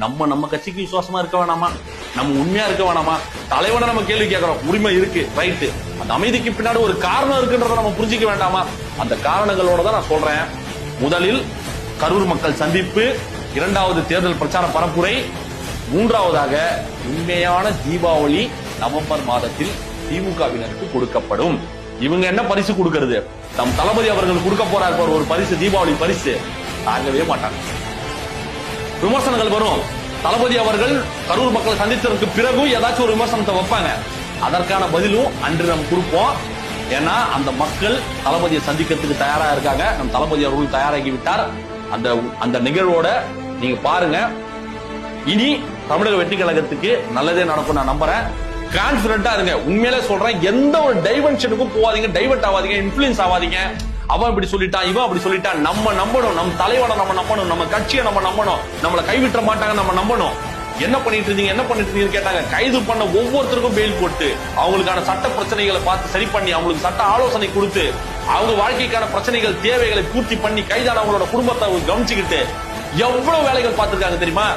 நம்ம கட்சிக்கு விசுவாசமா இருக்க வேணாமா? நம்ம உண்மையா இருக்க வேணாமா? தலைவனை நம்ம கேள்வி கேட்கிறோம், உரிமை இருக்கு, ரைட்டு. அந்த அமைதிக்கு பின்னாடி ஒரு காரணம் இருக்குன்றத நம்ம புரிஞ்சிக்க வேண்டாமா? அந்த காரணங்களோட தான் நான் சொல்றேன். முதலில் கரூர் மக்கள் சந்திப்பு, இரண்டாவது தேர்தல் பிரச்சார பரப்புரை, மூன்றாவதாக உண்மையான தீபாவளி நவம்பர் மாதத்தில் திமுகவினருக்கு கொடுக்கப்படும். இவங்க என்ன பரிசு கொடுக்கிறது? நம் தளபதி அவர்கள் கொடுக்க போறார் ஒரு பரிசு, தீபாவளி பரிசு. தாங்கவே மாட்டாங்க. விமர்சனங்கள் வரும். தளபதி அவர்கள் கரூர் மக்களை சந்தித்ததற்கு பிறகு ஏதாச்சும் ஒரு விமர்சனத்தை வைப்பாங்க. அதற்கான பதிலும் அன்று நம்ம கொடுப்போம். ஏன்னா அந்த மக்கள் தளபதியை சந்திக்கிறதுக்கு தயாரா இருக்காங்க. நம் தளபதி அவர்கள் தயாராகி விட்டார். அந்த நிகழ்வோட நீங்க பாருங்க. இனி தமிழக வெற்றி கழகத்துக்கு நல்லதே நடக்கும் நான் நம்புறேன். கான்பிடண்டா இருங்க. உண்மையிலே சொல்றேன், எந்த ஒரு டைவென்ஷனுக்கும் போவாதீங்க, டைவர்ட் ஆவாதீங்க, இன்ஃபுளுன்ஸ் ஆவாதீங்க. அவன் இப்படி சொல்லிட்டான், இவன் அப்படி சொல்லிட்டான். நம்ம நம்பணும், நம்ம தலைவனை நம்ம நம்பணும், நம்ம கட்சியை நம்ம நம்பணும், நம்மளை கைவிட்ட மாட்டாங்க நம்ம நம்பணும். என்ன பண்ணிட்டு இருந்தீங்க கேட்டாங்க. கைது பண்ண ஒவ்வொருத்தருக்கும் பெயில் போட்டு அவங்களுக்கான சட்ட பிரச்சனைகளை பார்த்து சரி பண்ணி அவங்களுக்கு சட்ட ஆலோசனை கொடுத்து அவங்க வாழ்க்கைக்கான பிரச்சனைகள் தேவைகளை பூர்த்தி பண்ணி கைதானவங்களோட குடும்பத்தை கவனிச்சுக்கிட்டு எவ்வளவு வேலைகள் பார்த்திருக்காங்க தெரியுமா?